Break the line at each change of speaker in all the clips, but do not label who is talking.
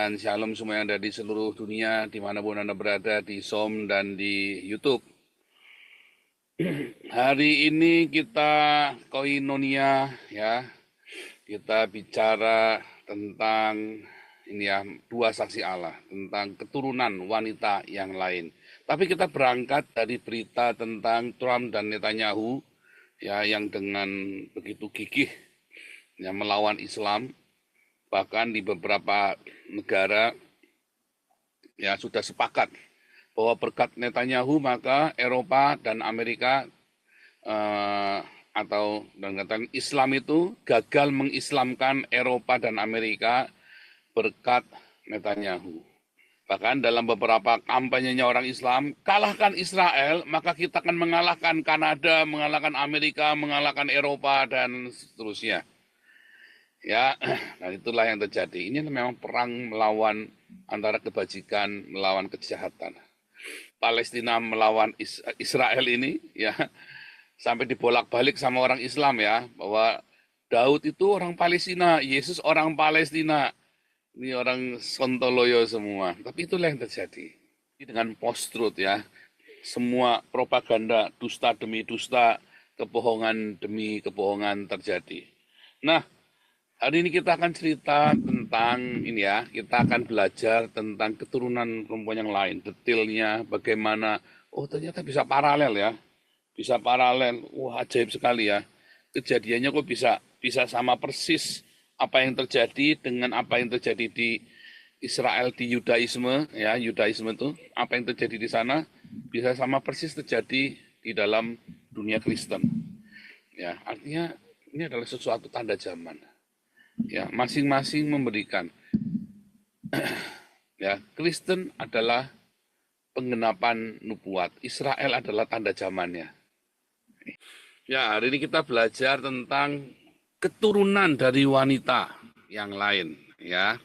dan shalom semua yang ada di seluruh dunia, dimanapun Anda berada, di Zoom dan di YouTube. Hari ini kita koinonia, ya, kita bicara tentang ini ya, dua saksi Allah, tentang keturunan wanita yang lain. Tapi kita berangkat dari berita tentang Trump dan Netanyahu, ya, yang dengan begitu gigih ya, melawan Islam. Bahkan di beberapa negara ya sudah sepakat bahwa berkat Netanyahu maka Eropa dan Amerika atau dan katakan Islam itu gagal mengislamkan Eropa dan Amerika berkat Netanyahu. Bahkan dalam beberapa kampanyenya orang Islam, kalahkan Israel, maka kita akan mengalahkan Kanada, mengalahkan Amerika, mengalahkan Eropa, dan seterusnya. Ya, nah itulah yang terjadi. Ini memang perang melawan antara kebajikan, melawan kejahatan. Palestina melawan Israel ini, ya, sampai dibolak-balik sama orang Islam ya, bahwa Daud itu orang Palestina, Yesus orang Palestina. Ini orang sontoloyo semua. Tapi itulah yang terjadi. Dengan post-truth ya, semua propaganda dusta demi dusta, kebohongan demi kebohongan terjadi. Nah, hari ini kita akan cerita tentang ini ya, kita akan belajar tentang keturunan perempuan yang lain, detailnya bagaimana, oh ternyata bisa paralel ya, bisa paralel, wah ajaib sekali ya, kejadiannya kok bisa sama persis apa yang terjadi dengan apa yang terjadi di Israel di Yudaisme ya, Yudaisme itu apa yang terjadi di sana bisa sama persis terjadi di dalam dunia Kristen. Ya, artinya ini adalah sesuatu tanda zaman. Ya, masing-masing memberikan. Ya, Kristen adalah penggenapan nubuat. Israel adalah tanda zamannya. Ya, hari ini kita belajar tentang keturunan dari wanita yang lain. Ya,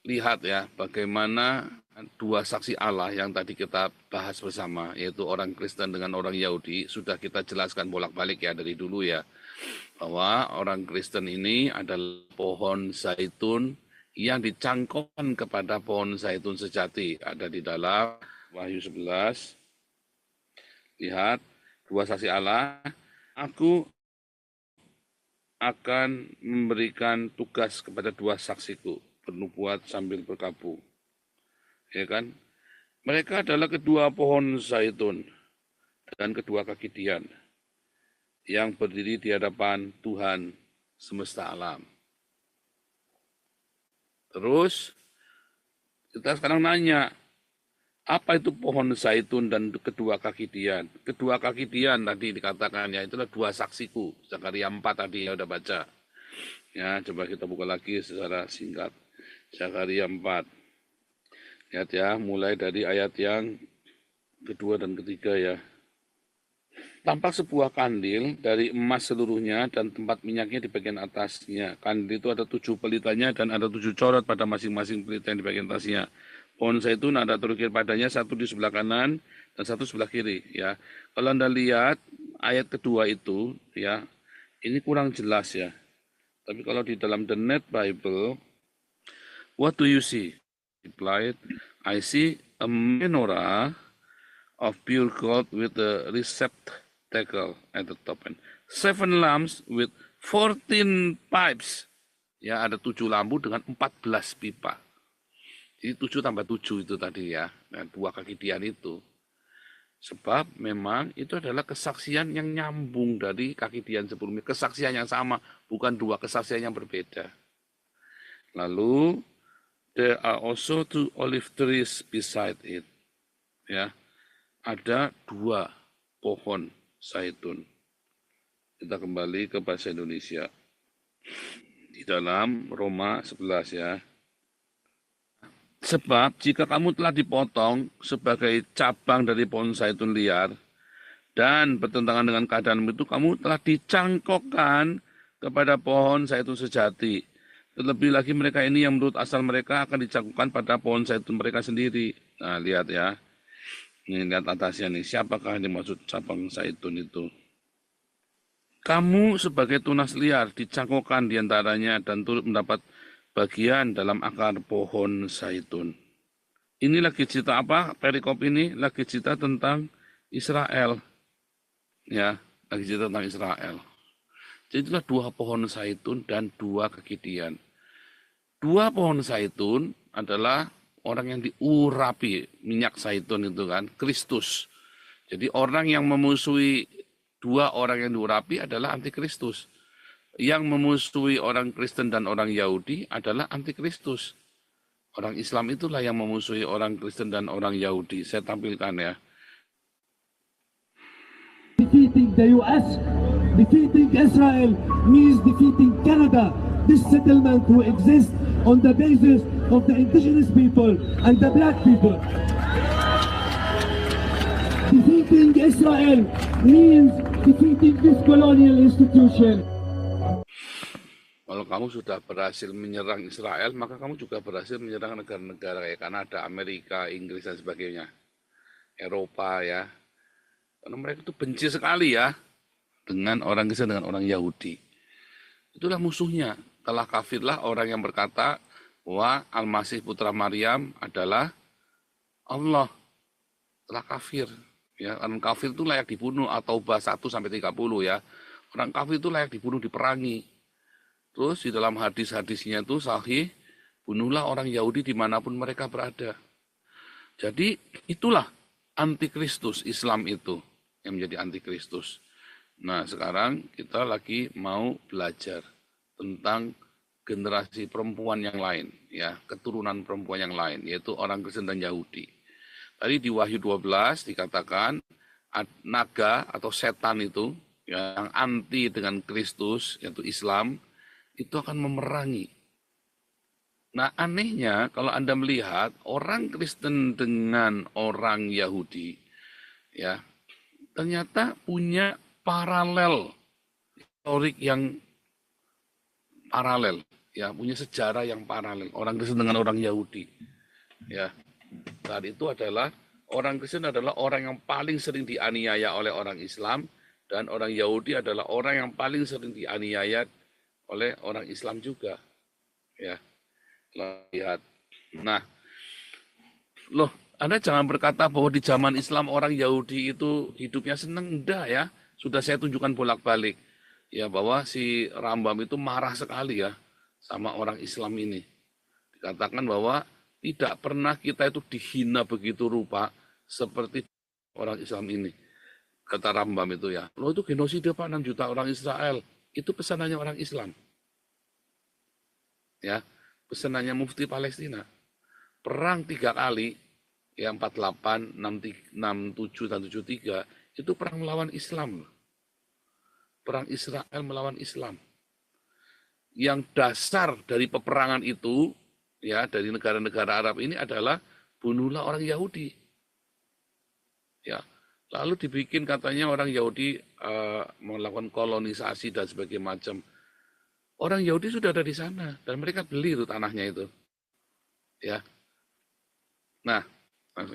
lihat ya bagaimana dua saksi Allah yang tadi kita bahas bersama, yaitu orang Kristen dengan orang Yahudi, sudah kita jelaskan bolak-balik ya dari dulu ya, bahwa orang Kristen ini adalah pohon zaitun yang dicangkokkan kepada pohon zaitun sejati. Ada di dalam Wahyu 11. Lihat, dua saksi Allah. Aku akan memberikan tugas kepada dua saksiku, bernubuat sambil berkabung. Ya kan? Mereka adalah kedua pohon zaitun dan kedua kaki dian yang berdiri di hadapan Tuhan semesta alam. Terus kita sekarang nanya, apa itu pohon zaitun dan kedua kaki dian? Kedua kaki dian tadi dikatakan ya, itulah dua saksiku. Zakaria 4 tadi ya udah baca. Ya, coba kita buka lagi secara singkat. Zakaria 4. Lihat ya, mulai dari ayat yang kedua dan ketiga ya. Tampak sebuah kandil dari emas seluruhnya dan tempat minyaknya di bagian atasnya. Kandil itu ada 7 pelitanya dan ada 7 corot pada masing-masing pelita yang di bagian atasnya. Pohon zaitun ada terukir padanya, satu di sebelah kanan dan satu sebelah kiri. Ya, kalau Anda lihat ayat kedua itu, ya, ini kurang jelas ya. Tapi kalau di dalam The Net Bible, what do you see? Replied, I see a menorah of pure gold with a receptacle at the top and 7 lamps with 14 pipes. Ya, ada 7 lampu dengan 14 pipa. Jadi 7 tambah 7 itu tadi ya, dan 2 kaki dian itu. Sebab memang itu adalah kesaksian yang nyambung dari kaki dian sebelumnya. Kesaksian yang sama, bukan 2 kesaksian yang berbeda. Lalu, there are also 2 olive trees beside it. Ya, ada 2 pohon zaitun. Kita kembali ke bahasa Indonesia. Di dalam Roma 11 ya. Sebab jika kamu telah dipotong sebagai cabang dari pohon zaitun liar dan bertentangan dengan keadaan itu, kamu telah dicangkokkan kepada pohon zaitun sejati. Terlebih lagi mereka ini yang menurut asal mereka akan dicangkokkan pada pohon zaitun mereka sendiri. Nah, lihat ya. Ini lihat atasnya nih, siapakah yang dimaksud cabang zaitun itu? Kamu sebagai tunas liar dicangkokkan diantaranya dan turut mendapat bagian dalam akar pohon zaitun. Ini lagi cerita apa? Perikop ini lagi cerita tentang Israel. Ya, lagi cerita tentang Israel. Jadi itulah dua pohon zaitun dan dua kegidian. Dua pohon zaitun adalah orang yang diurapi minyak zaitun itu kan, Kristus. Jadi orang yang memusuhi dua orang yang diurapi adalah antikristus. Yang memusuhi orang Kristen dan orang Yahudi adalah antikristus. Orang Islam itulah yang memusuhi orang Kristen dan orang Yahudi. Saya tampilkan ya.
Defeating the US, defeating Israel means defeating Canada. This settlement will exist on the basis of the indigenous people and the black people. Defeating Israel means defeating this colonial institution.
Kalau kamu sudah berhasil menyerang Israel, maka kamu juga berhasil menyerang negara-negara kayak Kanada, Amerika, Inggris, dan sebagainya. Eropa ya. Karena mereka itu benci sekali ya dengan orang Kristen, dengan orang Yahudi. Itulah musuhnya. Telah kafirlah orang yang berkata bahwa Al-Masih putra Maryam adalah Allah. Telah kafir. Ya, orang kafir itu layak dibunuh, atau Taubah 1-30 ya. Orang kafir itu layak dibunuh, diperangi. Terus di dalam hadis-hadisnya itu sahih, bunuhlah orang Yahudi dimanapun mereka berada. Jadi itulah antikristus Islam itu yang menjadi antikristus. Nah sekarang kita lagi mau belajar tentang generasi perempuan yang lain, ya keturunan perempuan yang lain, yaitu orang Kristen dan Yahudi. Tadi di Wahyu 12 dikatakan naga atau setan itu yang anti dengan Kristus, yaitu Islam, itu akan memerangi. Nah anehnya kalau Anda melihat orang Kristen dengan orang Yahudi, ya ternyata punya paralel historik yang paralel, ya punya sejarah yang paralel. Orang Kristen dengan orang Yahudi, ya saat itu adalah orang Kristen adalah orang yang paling sering dianiaya oleh orang Islam, dan orang Yahudi adalah orang yang paling sering dianiaya oleh orang Islam juga, ya. Lihat. Nah, loh, Anda jangan berkata bahwa di zaman Islam orang Yahudi itu hidupnya senang, enggak ya. Sudah saya tunjukkan bolak-balik, ya bahwa si Rambam itu marah sekali ya sama orang Islam ini. Dikatakan bahwa tidak pernah kita itu dihina begitu rupa seperti orang Islam ini. Kata Rambam itu ya, loh itu genosida Pak, 6 juta orang Israel. Itu pesanannya orang Islam. Ya, pesanannya Mufti Palestina. Perang 3 kali, ya 48, 67, dan 73, itu perang melawan Islam. Perang Israel melawan Islam. Yang dasar dari peperangan itu, ya dari negara-negara Arab ini adalah bunuhlah orang Yahudi. Ya, lalu dibikin katanya orang Yahudi melakukan kolonisasi dan sebagainya macam. Orang Yahudi sudah ada di sana dan mereka beli itu tanahnya itu. Ya. Nah,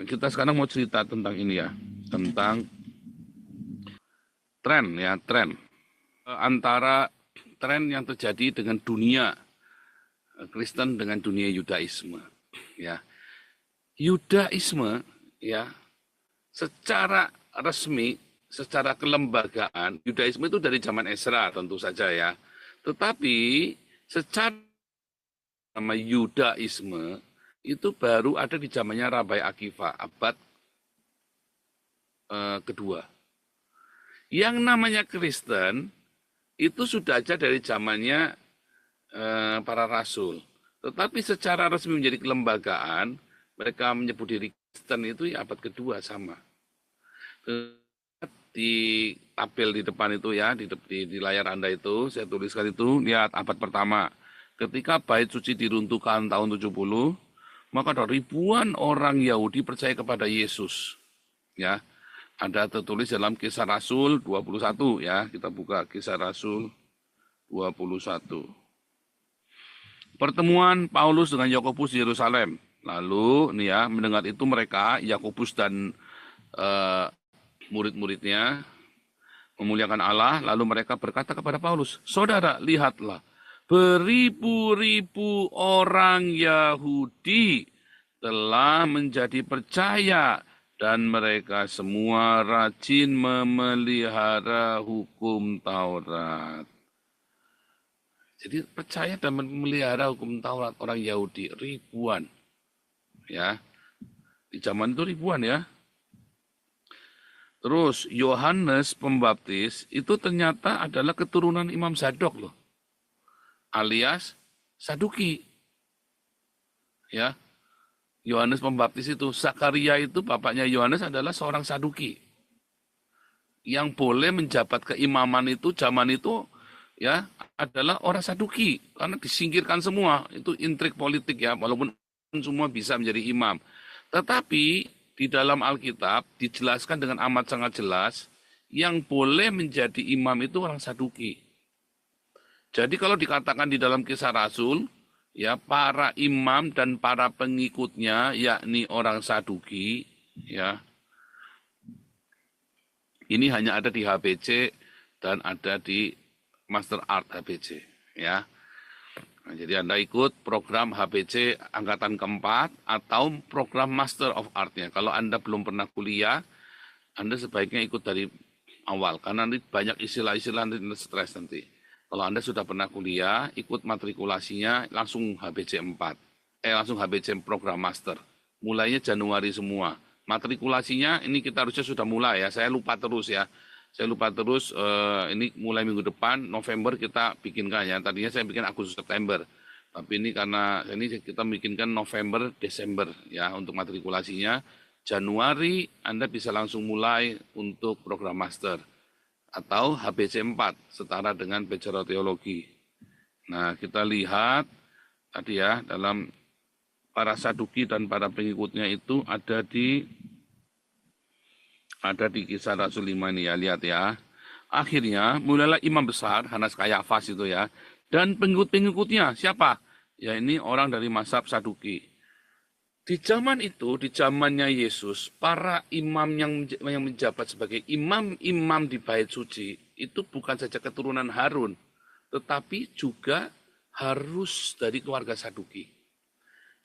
kita sekarang mau cerita tentang ini ya, tentang tren ya, tren antara tren yang terjadi dengan dunia Kristen dengan dunia Yudaisme. Ya. Yudaisme ya secara resmi, secara kelembagaan, Yudaisme itu dari zaman Ezra tentu saja ya. Tetapi secara nama Yudaisme itu baru ada di zamannya Rabai Akiva, abad kedua. Yang namanya Kristen itu sudah ada dari zamannya para rasul. Tetapi secara resmi menjadi kelembagaan, mereka menyebut diri Kristen itu ya abad kedua sama. Di tabel di depan itu ya, di layar Anda itu, saya tuliskan itu, lihat abad pertama. Ketika bait suci diruntuhkan tahun 70, maka ada ribuan orang Yahudi percaya kepada Yesus. Ya, ada tertulis dalam Kisah Rasul 21 ya, kita buka Kisah Rasul 21. Pertemuan Paulus dengan Yakobus di Yerusalem. Lalu nih ya, mendengar itu mereka, Yakobus dan murid-muridnya memuliakan Allah, lalu mereka berkata kepada Paulus, "Saudara, lihatlah, beribu-ribu orang Yahudi telah menjadi percaya dan mereka semua rajin memelihara hukum Taurat. Jadi percaya dan memelihara hukum Taurat orang Yahudi ribuan. Ya. Di zaman itu ribuan ya. Terus Yohanes Pembaptis itu ternyata adalah keturunan Imam Zadok loh. Alias Saduki. Ya. Yohanes Pembaptis itu, Zakaria itu bapaknya Yohanes adalah seorang Saduki. Yang boleh menjabat keimaman itu zaman itu ya adalah orang Saduki karena disingkirkan semua. Itu intrik politik ya, walaupun semua bisa menjadi imam. Tetapi di dalam Alkitab dijelaskan dengan amat sangat jelas yang boleh menjadi imam itu orang Saduki. Jadi kalau dikatakan di dalam Kisah Rasul, ya para imam dan para pengikutnya yakni orang Saduki, ya ini hanya ada di HBC dan ada di Master Art HBC, ya. Nah, jadi Anda ikut program HBC angkatan keempat atau program Master of Art-nya. Kalau Anda belum pernah kuliah, Anda sebaiknya ikut dari awal karena nanti banyak istilah-istilah nanti stres nanti. Kalau Anda sudah pernah kuliah, ikut matrikulasinya langsung HBC 4. Langsung HBC program Master. Mulainya Januari semua. Matrikulasinya ini kita harusnya sudah mulai ya. Saya lupa terus ya. Ini mulai minggu depan, November kita bikinkan ya. Tadinya saya bikin Agustus September. Tapi ini karena ini kita bikinkan November, Desember ya untuk matrikulasinya. Januari Anda bisa langsung mulai untuk program master. Atau HBC 4, setara dengan Bachelor Teologi. Nah kita lihat tadi ya dalam para Saduki dan para pengikutnya itu ada di Kisah Rasul 5 ini ya, lihat ya. Akhirnya mulailah imam besar, Hanas Kayafas itu ya. Dan pengikut-pengikutnya, siapa? Ya ini orang dari mazhab Saduki. Di zaman itu, di zamannya Yesus, para imam yang menjabat sebagai imam-imam di Bait Suci, itu bukan saja keturunan Harun, tetapi juga harus dari keluarga Saduki.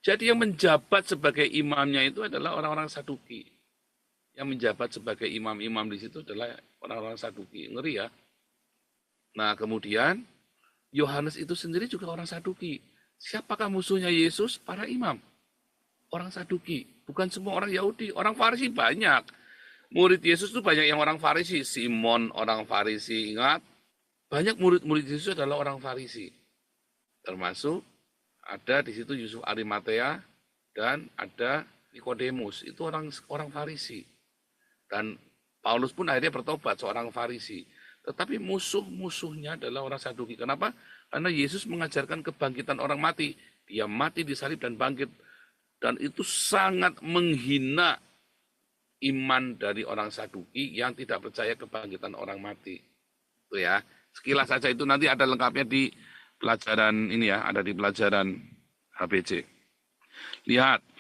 Jadi yang menjabat sebagai imamnya itu adalah orang-orang Saduki. Yang menjabat sebagai imam-imam di situ adalah orang-orang Saduki. Ngeri ya. Nah kemudian Yohanes itu sendiri juga orang Saduki. Siapakah musuhnya Yesus? Para imam. Orang Saduki. Bukan semua orang Yahudi. Orang Farisi banyak. Murid Yesus itu banyak yang orang Farisi. Simon orang Farisi. Ingat. Banyak murid-murid Yesus adalah orang Farisi. Termasuk ada di situ Yusuf Arimatea dan ada Nikodemus. Itu orang Farisi. Dan Paulus pun akhirnya bertobat, seorang Farisi. Tetapi musuh-musuhnya adalah orang Saduki. Kenapa? Karena Yesus mengajarkan kebangkitan orang mati. Dia mati disalib dan bangkit. Dan itu sangat menghina iman dari orang Saduki yang tidak percaya kebangkitan orang mati. Itu ya. Sekilas saja itu nanti ada lengkapnya di pelajaran ini ya, ada di pelajaran HBC. Lihat.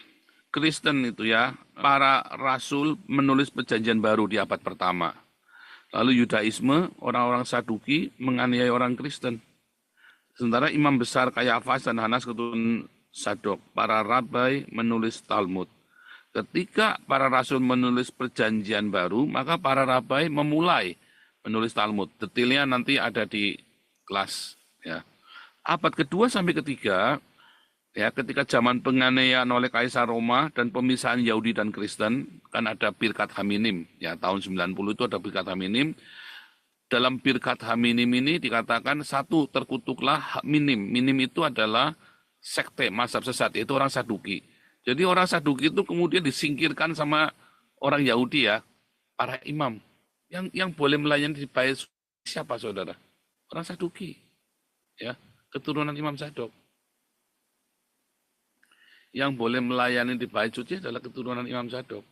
Kristen itu ya, para rasul menulis perjanjian baru di abad pertama. Lalu Yudaisme, orang-orang Saduki menganiaya orang Kristen. Sementara imam besar Kayafas dan Hanas keturunan Sadok, para rabai menulis Talmud. Ketika para rasul menulis perjanjian baru, maka para rabai memulai menulis Talmud. Detailnya nanti ada di kelas. Ya. Abad kedua sampai ketiga, ya, ketika zaman penganiayaan oleh Kaisar Roma dan pemisahan Yahudi dan Kristen, kan ada Birkat Haminim. Ya, tahun 90 itu ada Birkat Haminim. Dalam Birkat Haminim ini dikatakan satu, terkutuklah minim. Minim itu adalah sekte, mazhab sesat, yaitu orang Saduki. Jadi orang Saduki itu kemudian disingkirkan sama orang Yahudi ya, para imam. Yang boleh melayani di Bait siapa saudara? Orang Saduki. Ya, keturunan Imam Sadok. Yang boleh melayani di Bait Suci adalah keturunan Imam Zadok.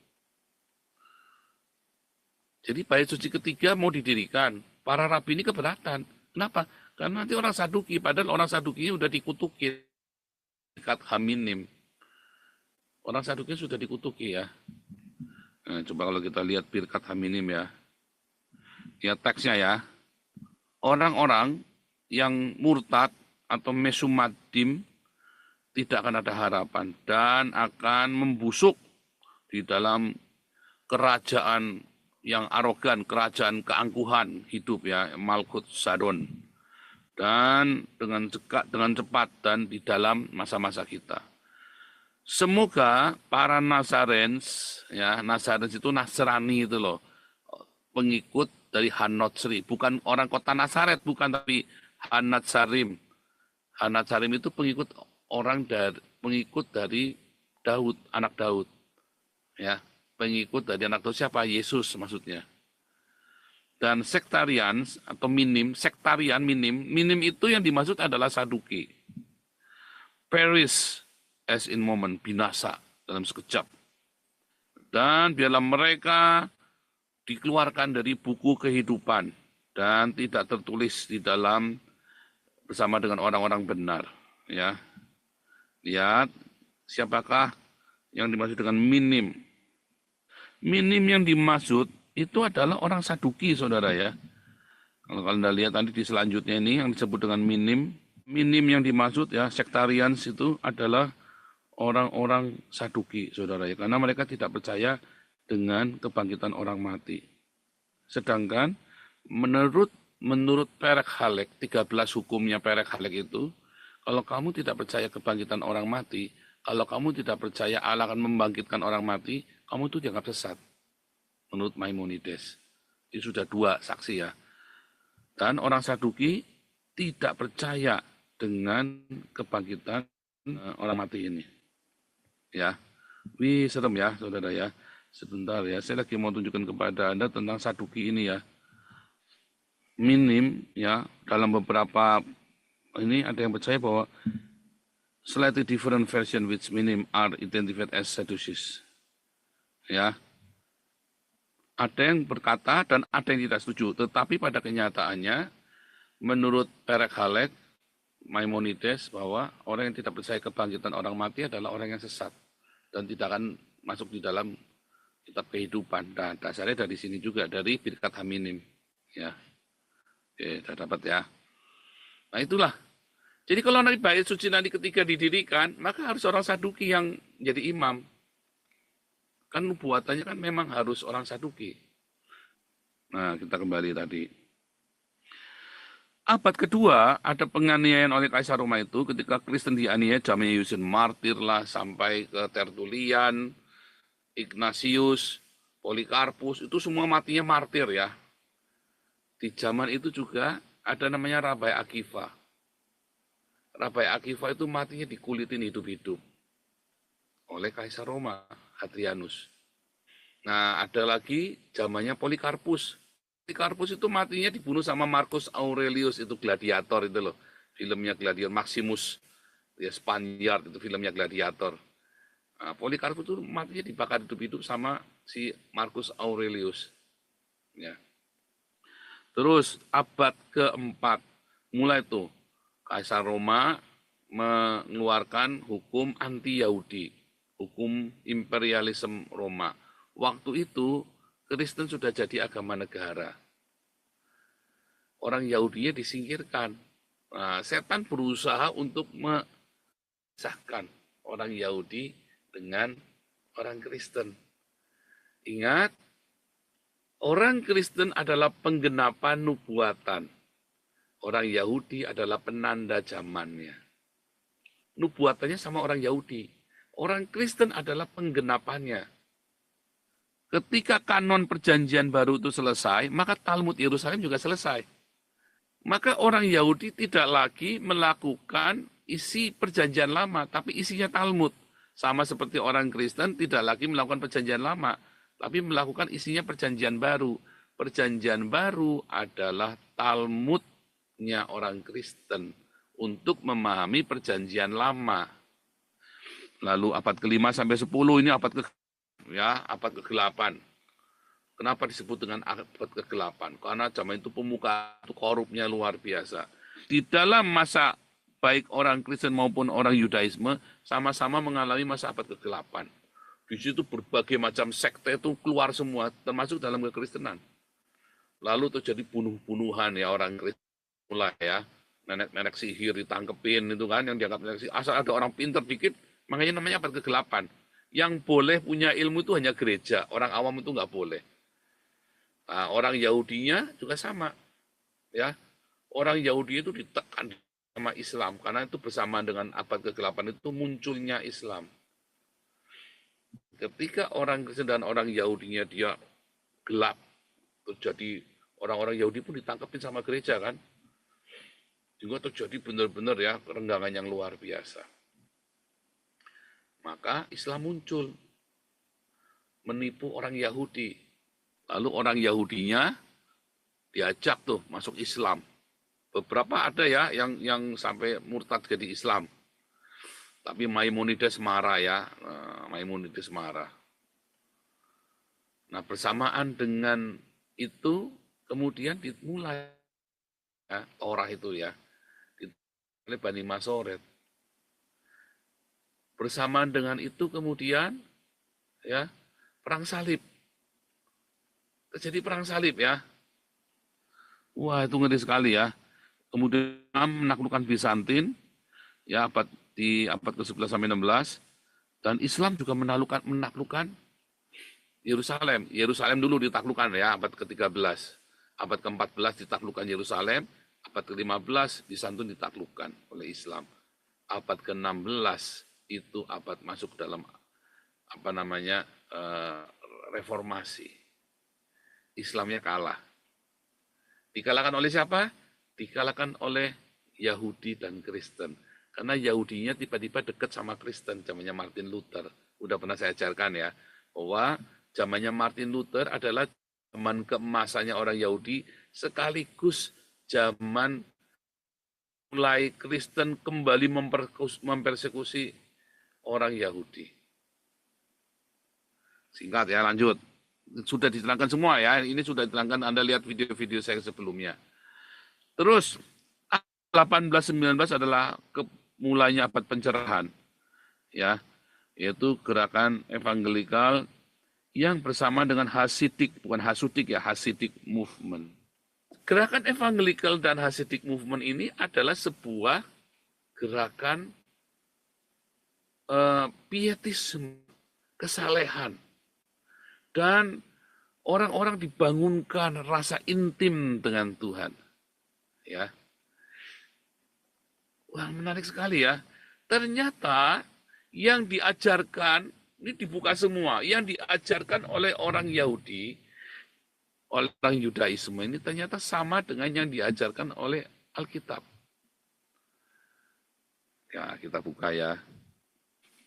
Jadi Bait Suci ketiga mau didirikan, para rabi ini keberatan. Kenapa? Karena nanti orang Saduki, padahal orang Saduki sudah dikutuki. Birkat Haminim. Orang Saduki sudah dikutuki ya. Nah, coba kalau kita lihat Birkat Haminim ya. Ya teksnya ya. Orang-orang yang murtad atau mesumadim tidak akan ada harapan dan akan membusuk di dalam kerajaan yang arogan, kerajaan keangkuhan hidup ya, Malkut Sadon. Dan dengan cepat dan di dalam masa-masa kita. Semoga para Nazarens, ya Nazarens itu Nasrani itu loh, pengikut dari Hanotsri, bukan orang kota Nazaret, bukan, tapi Hanatsarim. Hanatsarim itu pengikut dari Daud, anak Daud, ya pengikut dari anak Daud siapa? Yesus maksudnya. Dan sektarian atau minim itu yang dimaksud adalah Saduki. Perish as in moment, binasa dalam sekejap. Dan biarlah mereka dikeluarkan dari buku kehidupan dan tidak tertulis di dalam bersama dengan orang-orang benar. Ya, lihat siapakah yang dimaksud dengan minim. Minim yang dimaksud itu adalah orang Saduki, saudara ya. Kalau Anda lihat nanti di selanjutnya ini yang disebut dengan minim yang dimaksud ya sektarians itu adalah orang-orang Saduki, saudara ya. Karena mereka tidak percaya dengan kebangkitan orang mati. Sedangkan menurut Perek Halek, 13 hukumnya Perek Halek itu, kalau kamu tidak percaya kebangkitan orang mati, kalau kamu tidak percaya Allah akan membangkitkan orang mati, kamu itu dianggap sesat. Menurut Maimonides. Itu sudah 2 saksi ya. Dan orang Saduki tidak percaya dengan kebangkitan orang mati ini. Ya. Wih, serem ya, saudara ya. Sebentar ya, saya lagi mau tunjukkan kepada Anda tentang Saduki ini ya. Minim ya, dalam beberapa ini ada yang percaya bahwa slightly different version which minim are identified as Sadducees. Ya. Ada yang berkata dan ada yang tidak setuju. Tetapi pada kenyataannya, menurut Perek Halek, Maimonides, bahwa orang yang tidak percaya kebangkitan orang mati adalah orang yang sesat. Dan tidak akan masuk di dalam kitab kehidupan. Dan dasarnya dari sini juga, dari Birkat Haminim. Ya. Oke, sudah dapat ya. Nah itulah. Jadi kalau nanti bait suci nanti ketika didirikan, maka harus orang Saduki yang jadi imam. Kan nubuatannya kan memang harus orang Saduki. Nah, kita kembali tadi. Abad kedua ada penganiayaan oleh Kaisar Roma itu ketika Kristen dianiaya, zamannya Yusin Martir lah sampai ke Tertullian, Ignatius, Polikarpus, itu semua matinya martir ya. Di zaman itu juga ada namanya Rabai Akiva. Rabai Akiva itu matinya dikulitin hidup-hidup oleh Kaisar Roma, Hadrianus. Nah, ada lagi zamannya Polikarpus. Polikarpus itu matinya dibunuh sama Marcus Aurelius, itu gladiator itu loh. Filmnya Gladiator, Maximus, ya Spaniard itu filmnya Gladiator. Nah, Polikarpus itu matinya dibakar hidup-hidup sama si Marcus Aurelius. Ya. Terus abad keempat, mulai tuh Kaisar Roma mengeluarkan hukum anti-Yahudi. Hukum imperialisme Roma. Waktu itu Kristen sudah jadi agama negara. Orang Yahudinya disingkirkan. Nah, setan berusaha untuk memisahkan orang Yahudi dengan orang Kristen. Ingat, orang Kristen adalah penggenapan nubuatan. Orang Yahudi adalah penanda zamannya. Nubuatannya sama orang Yahudi. Orang Kristen adalah penggenapannya. Ketika kanon perjanjian baru itu selesai, maka Talmud Yerusalem juga selesai. Maka orang Yahudi tidak lagi melakukan isi perjanjian lama, tapi isinya Talmud. Sama seperti orang Kristen tidak lagi melakukan perjanjian lama, tapi melakukan isinya perjanjian baru. Perjanjian baru adalah Talmudnya orang Kristen untuk memahami perjanjian lama. Lalu abad ke-5 sampai 10 ini abad ke-8. Kenapa disebut dengan abad ke-8? Karena zaman itu pemuka itu korupnya luar biasa. Di dalam masa baik orang Kristen maupun orang Yudaisme sama-sama mengalami masa abad ke-8. Di situ berbagai macam sekte itu keluar semua, termasuk dalam kekristenan. Lalu terjadi bunuh-bunuhan ya orang Kristen mulai ya. nenek-nenek sihir ditangkepin itu kan, yang dianggap nenek sihir. Asal ada orang pinter dikit, makanya namanya abad kegelapan. Yang boleh punya ilmu itu hanya gereja, orang awam itu nggak boleh. Nah, orang Yahudinya juga sama, ya. Orang Yahudi itu ditekan sama Islam karena itu bersamaan dengan abad kegelapan itu munculnya Islam. Ketika orang Kristen dan orang Yahudinya dia gelap, terjadi orang-orang Yahudi pun ditangkapin sama gereja kan, juga terjadi benar-benar ya kerenggangan yang luar biasa. Maka Islam muncul menipu orang Yahudi. Lalu orang Yahudinya diajak tuh masuk Islam. Beberapa ada ya yang sampai murtad jadi Islam. Tapi Maimonides marah ya, Maimonides marah. Nah bersamaan dengan itu kemudian dimulai ya, Torah itu ya, oleh Bani Masoret. Bersamaan dengan itu kemudian ya perang salib. Terjadi perang salib ya. Wah itu ngeri sekali ya. Kemudian menaklukkan Bizantin ya di abad ke-11 sampai 16 dan Islam juga menaklukkan Yerusalem. Yerusalem dulu ditaklukkan ya abad ke-13. Abad ke-14 ditaklukkan Yerusalem, abad ke-15 Bizantin ditaklukkan oleh Islam. Abad ke-16 itu abad masuk dalam reformasi. Islamnya kalah. Dikalahkan oleh siapa? Dikalahkan oleh Yahudi dan Kristen. Karena Yahudinya tiba-tiba dekat sama Kristen, zamannya Martin Luther. Udah pernah saya ajarkan ya, bahwa zamannya Martin Luther adalah zaman keemasannya orang Yahudi, sekaligus zaman mulai Kristen kembali mempersekusi orang Yahudi. Singkat ya, lanjut. Sudah diterangkan semua ya, ini sudah diterangkan, Anda lihat video-video saya sebelumnya. Terus 1819 adalah mulainya abad pencerahan, ya, yaitu gerakan evangelikal yang bersama dengan Hasidic, bukan Hasudik ya, Hasidic movement. Gerakan evangelikal dan Hasidic movement ini adalah sebuah gerakan pietisme, kesalehan, dan orang-orang dibangunkan rasa intim dengan Tuhan, ya. Wah, menarik sekali ya. Ternyata yang diajarkan, ini dibuka semua, yang diajarkan oleh orang Yahudi, oleh orang Yudaisme ini ternyata sama dengan yang diajarkan oleh Alkitab. Ya, kita buka ya.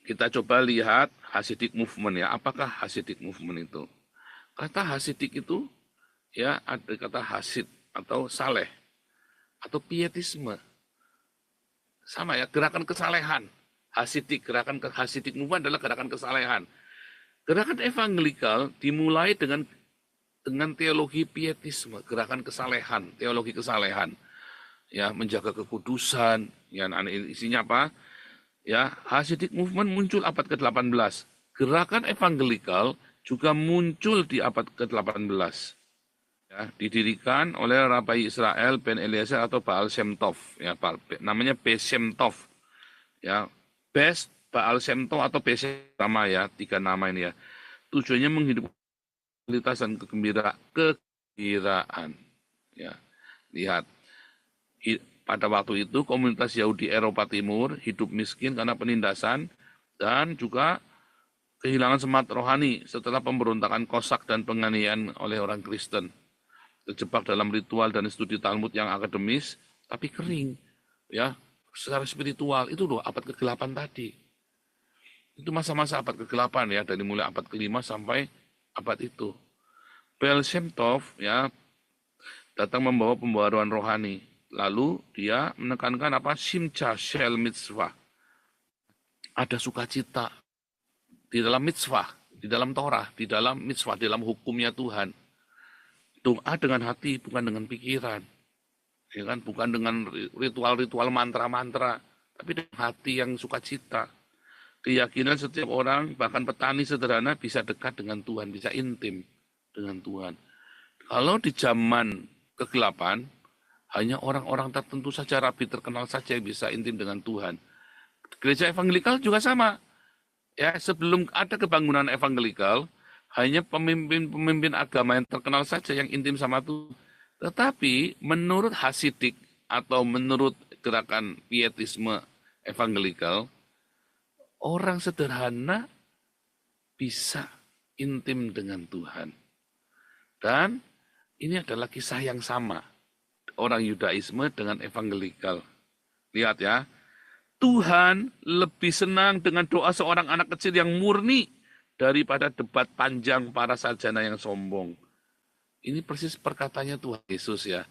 Kita coba lihat Hasidic movement ya. Apakah Hasidic movement itu? Kata Hasidic itu, ya ada kata Hasid atau saleh, atau pietisme. Sama ya, gerakan kesalehan. Hasidik, gerakan Hasidik movement adalah gerakan kesalehan. Gerakan evangelikal dimulai dengan teologi pietisme, gerakan kesalehan, teologi kesalehan. Ya, menjaga kekudusan, ya isinya apa? Ya, Hasidic movement muncul abad ke-18. Gerakan evangelikal juga muncul di abad ke-18. Ya, didirikan oleh Rabai Israel Ben Eliezer atau Baal Shem Tov, ya, namanya Beis Shem Tov, ya, Beis, Baal Shem Tov atau Beis sama ya, 3 nama ini ya. Tujuannya menghidupkan kualitas dan kegembiraan, ya. Lihat, pada waktu itu komunitas Yahudi Eropa Timur hidup miskin karena penindasan dan juga kehilangan semangat rohani setelah pemberontakan Kosak dan penganiayaan oleh orang Kristen. Terjebak dalam ritual dan studi Talmud yang akademis, tapi kering, ya, secara spiritual. Itu loh abad ke-8 tadi. Itu masa-masa abad ke-8 ya, dari mulai abad ke-5 sampai abad itu. Baal Shem Tov ya datang membawa pembaharuan rohani. Lalu dia menekankan apa? Simcha Shel Mitzvah. Ada sukacita di dalam mitzvah, di dalam Torah, di dalam mitzvah, di dalam hukumnya Tuhan. Doa dengan hati, bukan dengan pikiran. Ya kan? Bukan dengan ritual-ritual mantra-mantra, tapi dengan hati yang sukacita. Keyakinan setiap orang, bahkan petani sederhana bisa dekat dengan Tuhan, bisa intim dengan Tuhan. Kalau di zaman kegelapan, Hanya orang-orang tertentu saja, rabi terkenal saja yang bisa intim dengan Tuhan. Gereja evangelikal juga sama. Ya, sebelum ada kebangunan evangelikal, hanya pemimpin-pemimpin agama yang terkenal saja yang intim sama Tuhan. Tetapi menurut Hasidik atau menurut gerakan pietisme evangelikal, orang sederhana bisa intim dengan Tuhan. Dan ini adalah kisah yang sama. Orang Yudaisme dengan evangelikal. Lihat ya, Tuhan lebih senang dengan doa seorang anak kecil yang murni daripada debat panjang para sarjana yang sombong. Ini persis perkataannya Tuhan Yesus ya.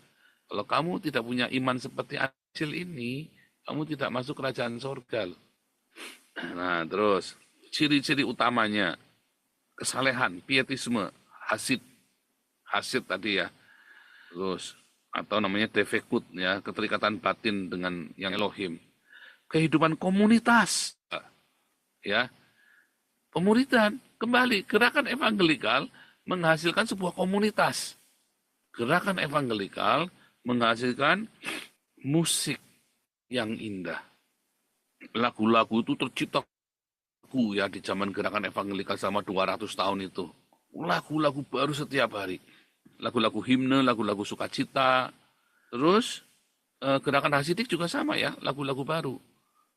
Kalau kamu tidak punya iman seperti anak kecil ini, kamu tidak masuk kerajaan sorga. Nah terus, ciri-ciri utamanya, kesalehan, pietisme, hasid tadi ya. Terus, atau namanya defekut ya, keterikatan batin dengan yang Elohim. Kehidupan komunitas ya, pemuridan, kembali gerakan evangelikal menghasilkan sebuah komunitas. Gerakan evangelikal menghasilkan musik yang indah. Lagu-lagu itu tercipta ya di zaman gerakan evangelikal selama 200 tahun itu. Lagu-lagu baru setiap hari. Lagu-lagu himne, lagu-lagu sukacita. Terus gerakan hasidik juga sama ya, lagu-lagu baru.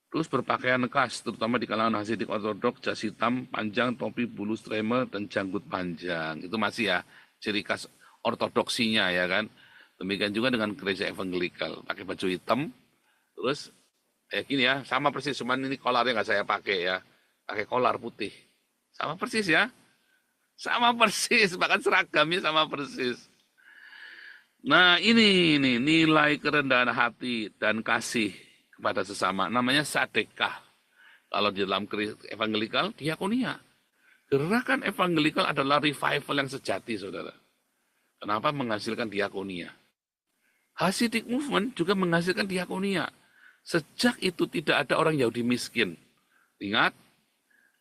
Terus berpakaian khas, terutama di kalangan Hasidik Ortodoks, jas hitam, panjang, topi, bulu streamer, dan janggut panjang. Itu masih ya, ciri khas ortodoksinya ya kan. Demikian juga dengan gereja evangelikal, pakai baju hitam, terus gini ya, sama persis, cuman ini kolarnya nggak saya pakai ya. Pakai kolar putih. Sama persis ya. Sama persis, bahkan seragamnya sama persis. Nah ini nilai kerendahan hati dan kasih kepada sesama, namanya sadekah. Kalau di dalam evangelikal, diakonia. Gerakan evangelikal adalah revival yang sejati, saudara. Kenapa menghasilkan diakonia? Hasidic movement juga menghasilkan diakonia. Sejak itu tidak ada orang Yahudi miskin. Ingat,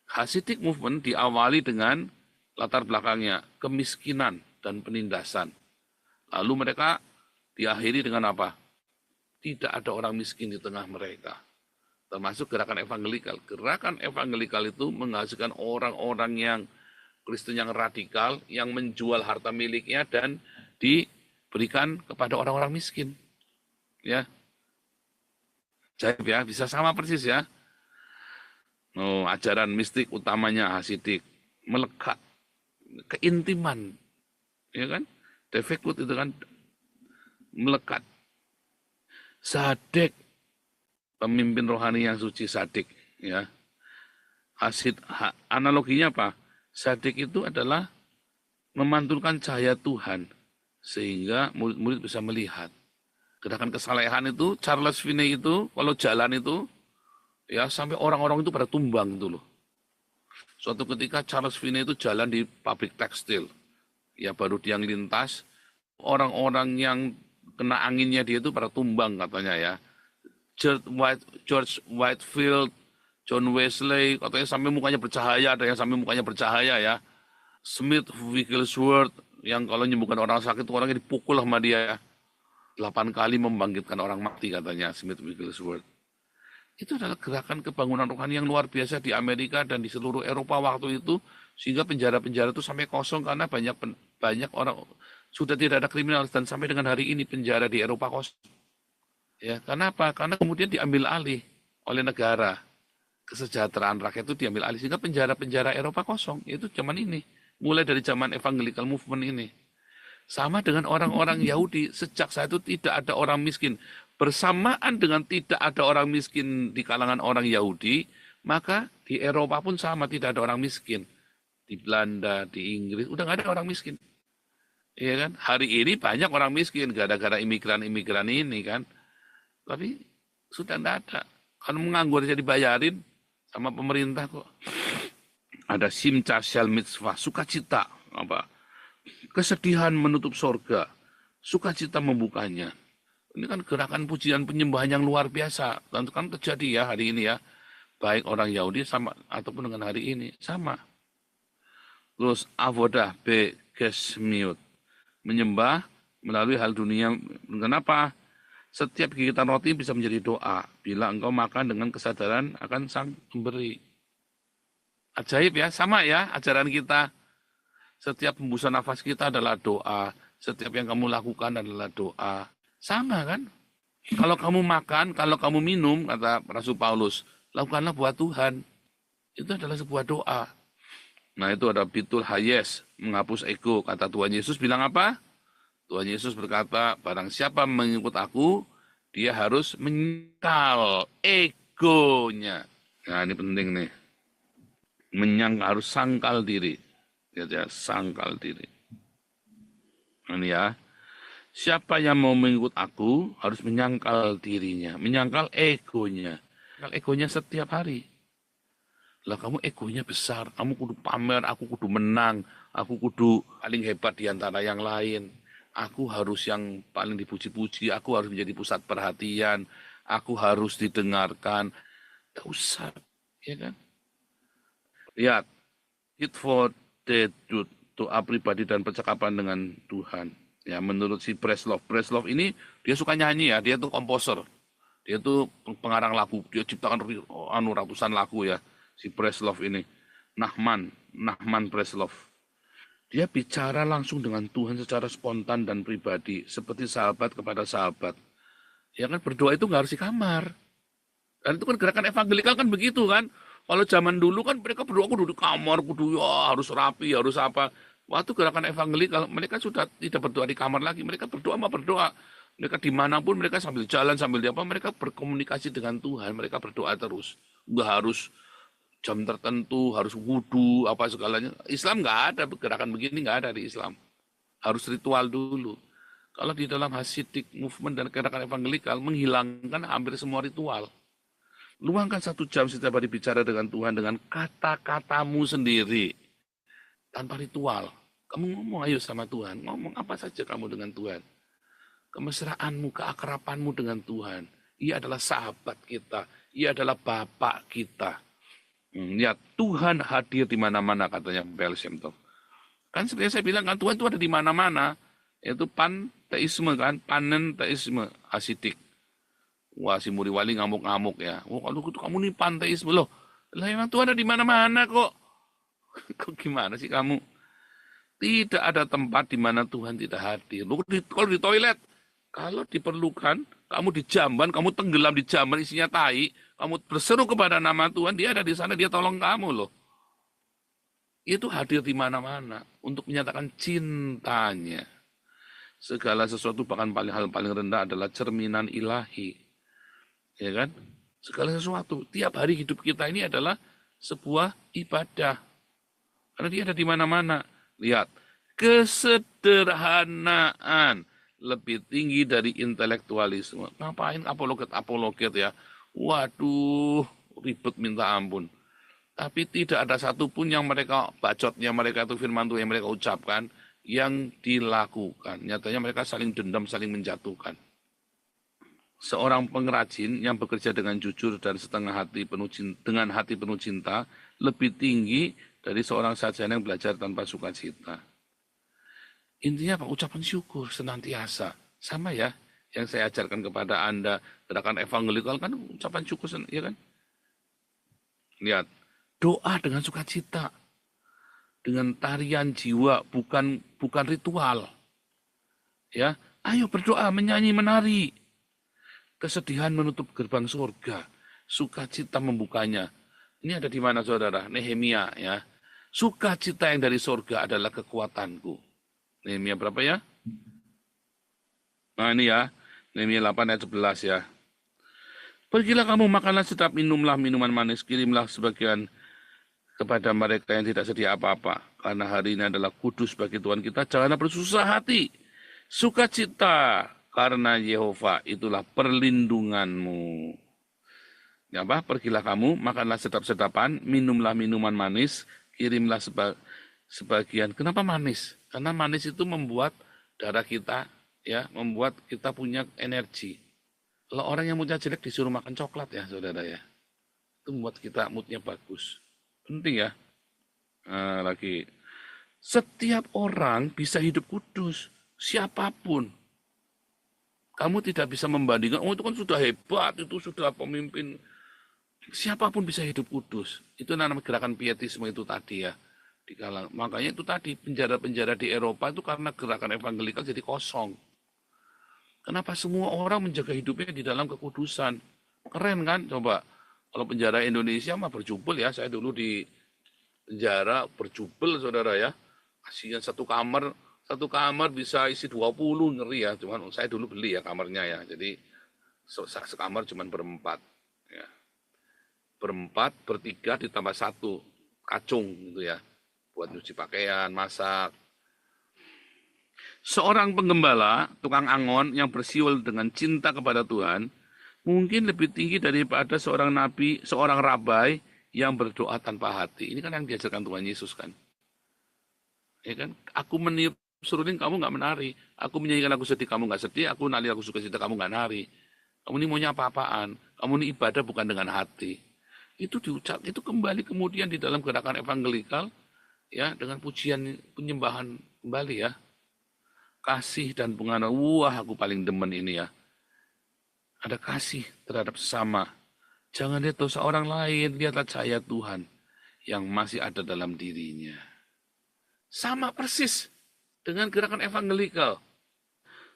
Hasidic movement diawali dengan latar belakangnya kemiskinan dan penindasan. Lalu mereka diakhiri dengan apa? Tidak ada orang miskin di tengah mereka. Termasuk gerakan evangelikal. Gerakan evangelikal itu menghasilkan orang-orang yang Kristen yang radikal, yang menjual harta miliknya dan diberikan kepada orang-orang miskin. Ya, ya, bisa sama persis ya. Oh, ajaran mistik utamanya Hasidik melekat, keintiman, ya kan? Defekut itu kan melekat. Sadek, pemimpin rohani yang suci sadik, ya. Analoginya apa? Sadik itu adalah memantulkan cahaya Tuhan sehingga murid-murid bisa melihat. Gerakan kesalehan itu, Charles Finney itu, kalau jalan itu, ya sampai orang-orang itu pada tumbang itu loh. Suatu ketika Charles Finney itu jalan di pabrik tekstil, ya baru dia lintas, orang-orang yang kena anginnya dia itu pada tumbang katanya ya. George Whitefield, John Wesley, katanya sampai mukanya bercahaya, ada yang sampai mukanya bercahaya ya. Smith Wigglesworth, yang kalau menyembuhkan orang sakit, orangnya dipukul sama dia. 8 kali membangkitkan orang mati katanya Smith Wigglesworth. Itu adalah gerakan kebangunan rohani yang luar biasa di Amerika dan di seluruh Eropa waktu itu, sehingga penjara-penjara itu sampai kosong karena banyak orang sudah tidak ada kriminal, dan sampai dengan hari ini penjara di Eropa kosong. Ya, karena apa? Karena kemudian diambil alih oleh negara. Kesejahteraan rakyat itu diambil alih sehingga penjara-penjara Eropa kosong. Itu zaman ini, mulai dari zaman evangelical movement ini. Sama dengan orang-orang Yahudi, sejak saat itu tidak ada orang miskin. Bersamaan dengan tidak ada orang miskin di kalangan orang Yahudi, maka di Eropa pun sama, tidak ada orang miskin. Di Belanda, di Inggris, udah nggak ada orang miskin. Iya kan? Hari ini banyak orang miskin gara-gara imigran-imigran ini kan. Tapi sudah tidak ada. Kalau menganggur saja dibayarin sama pemerintah kok. Ada simcha shel mitzvah, sukacita, apa? Kesedihan menutup sorga, sukacita membukanya. Ini kan gerakan pujian penyembahan yang luar biasa. Dan kan terjadi ya hari ini ya. Baik orang Yahudi sama ataupun dengan hari ini sama. Terus avodah be gesmiut, menyembah melalui hal dunia. Kenapa? Setiap gigitan roti bisa menjadi doa bila engkau makan dengan kesadaran akan sang pemberi. Ajaib ya, sama ya ajaran kita. Setiap hembusan nafas kita adalah doa. Setiap yang kamu lakukan adalah doa. Sama kan? Kalau kamu makan, kalau kamu minum, kata Rasul Paulus, lakukanlah buat Tuhan. Itu adalah sebuah doa. Nah itu ada bitul hayes, menghapus ego. Kata Tuhan Yesus bilang apa? Tuhan Yesus berkata, barang siapa mengikut aku, dia harus menyangkal egonya. Nah ini penting nih. Harus sangkal diri. Ya, sangkal diri. Ini ya. Siapa yang mau mengikut aku harus menyangkal dirinya, menyangkal egonya. Menyangkal egonya setiap hari. Lah kamu egonya besar, kamu kudu pamer, aku kudu menang, aku kudu paling hebat di antara yang lain. Aku harus yang paling dipuji-puji, aku harus menjadi pusat perhatian, aku harus didengarkan. Tidak usah, ya kan? Lihat, it for the truth, doa pribadi dan percakapan dengan Tuhan. Ya, menurut si Breslov ini dia suka nyanyi ya, dia tuh komposer, dia tuh pengarang lagu, dia ciptakan ratusan lagu ya, si Breslov ini, Nahman Breslov. Dia bicara langsung dengan Tuhan secara spontan dan pribadi, seperti sahabat kepada sahabat. Ya kan berdoa itu nggak harus di kamar. Dan itu kan gerakan evangelikal kan begitu kan. Kalau zaman dulu kan mereka berdoa kudu di kamar, kudu ya harus rapi, harus apa. Waktu gerakan evangelikal mereka sudah tidak berdoa di kamar lagi, mereka berdoa mah berdoa. Mereka dimanapun mereka sambil jalan sambil di apa mereka berkomunikasi dengan Tuhan, mereka berdoa terus. Nggak harus jam tertentu, harus wudhu, apa segalanya. Islam nggak ada gerakan begini, nggak ada di Islam. Harus ritual dulu. Kalau di dalam Hasidic movement dan gerakan evangelikal menghilangkan hampir semua ritual. Luangkan 1 jam setiap hari bicara dengan Tuhan dengan kata-katamu sendiri. Tanpa ritual. Kamu ngomong ayo sama Tuhan. Ngomong apa saja kamu dengan Tuhan. Kemesraanmu, keakrabanmu dengan Tuhan. Ia adalah sahabat kita. Ia adalah Bapak kita. Lihat, Tuhan hadir di mana-mana katanya Baal Shem Tov. Kan seperti saya bilang kan Tuhan itu ada di mana-mana. Yaitu panteisme kan, panenteisme, Hasidik. Wah, si Muriwali ngamuk-ngamuk ya. Oh, kalau gitu kamu nih panteisme loh. Lah emang Tuhan ada di mana-mana kok. Kok gimana sih kamu? Tidak ada tempat di mana Tuhan tidak hadir. Kalau di toilet, kalau diperlukan, kamu di jamban, kamu tenggelam di jamban isinya tai, kamu berseru kepada nama Tuhan, dia ada di sana, dia tolong kamu loh. Itu hadir di mana-mana untuk menyatakan cintanya. Segala sesuatu bahkan hal paling rendah adalah cerminan ilahi. Ya kan? Segala sesuatu. Tiap hari hidup kita ini adalah sebuah ibadah. Karena dia ada di mana-mana. Lihat. Kesederhanaan lebih tinggi dari intelektualisme. Ngapain apologet ya? Waduh, ribet minta ampun. Tapi tidak ada satupun yang mereka bacotnya, mereka itu firman Tuhan yang mereka ucapkan, yang dilakukan. Nyatanya mereka saling dendam, saling menjatuhkan. Seorang pengrajin yang bekerja dengan jujur dan dengan hati penuh cinta lebih tinggi dari seorang sarjana yang belajar tanpa sukacita. Intinya apa? Ucapan syukur senantiasa. Sama ya, yang saya ajarkan kepada Anda, gerakan evangelikal kan ucapan syukur, ya kan? Lihat, doa dengan sukacita, dengan tarian jiwa, bukan ritual. Ya, ayo berdoa, menyanyi, menari. Kesedihan menutup gerbang surga, sukacita membukanya. Ini ada di mana saudara? Nehemia ya. Sukacita yang dari surga adalah kekuatanku. Nehemia berapa ya? Nah ini ya, Nehemia 8 ayat 11 ya. Pergilah kamu, makanlah sedap, minumlah minuman manis, kirimlah sebagian kepada mereka yang tidak sedia apa-apa. Karena hari ini adalah kudus bagi Tuhan kita, janganlah bersusah hati. Sukacita, karena Yehova itulah perlindunganmu. Ya apa? Pergilah kamu, makanlah sedap-sedapan, minumlah minuman manis, kirimlah sebagian. Kenapa manis? Karena manis itu membuat darah kita, ya, membuat kita punya energi. Kalau orang yang moodnya jelek disuruh makan coklat ya, saudara ya, itu membuat kita moodnya bagus. Penting ya. Lagi, setiap orang bisa hidup kudus, siapapun. Kamu tidak bisa membandingkan, oh itu kan sudah hebat, itu sudah pemimpin. Siapapun bisa hidup kudus. Itu namanya gerakan pietisme itu tadi ya. Makanya itu tadi penjara-penjara di Eropa itu karena gerakan evangelikal jadi kosong. Kenapa semua orang menjaga hidupnya di dalam kekudusan? Keren kan? Coba. Kalau penjara Indonesia mah berjubel ya. Saya dulu di penjara berjubel saudara ya. Kasihan satu kamar bisa isi 20, ngeri ya. Cuman saya dulu beli ya kamarnya ya. Jadi sekamar cuman berempat. Ya. Berempat, bertiga ditambah satu kacung gitu ya. Buat nyuci pakaian, masak. Seorang penggembala, tukang angon yang bersiul dengan cinta kepada Tuhan, mungkin lebih tinggi daripada seorang nabi, seorang rabai yang berdoa tanpa hati. Ini kan yang diajarkan Tuhan Yesus kan. Ya kan? Aku meniup seruling, kamu nggak menari. Aku menyanyikan lagu sedih, kamu nggak sedih. Aku nari lagu suka cita, kamu nggak nari. Kamu ini maunya apa-apaan? Kamu ini ibadah bukan dengan hati. Itu diucap, itu kembali kemudian di dalam gerakan evangelikal, ya dengan pujian penyembahan kembali ya. Kasih dan pengaruh, wah aku paling demen ini ya. Ada kasih terhadap sesama. Jangan lihat dosa orang lain, lihatlah cahaya Tuhan yang masih ada dalam dirinya. Sama persis dengan gerakan evangelikal.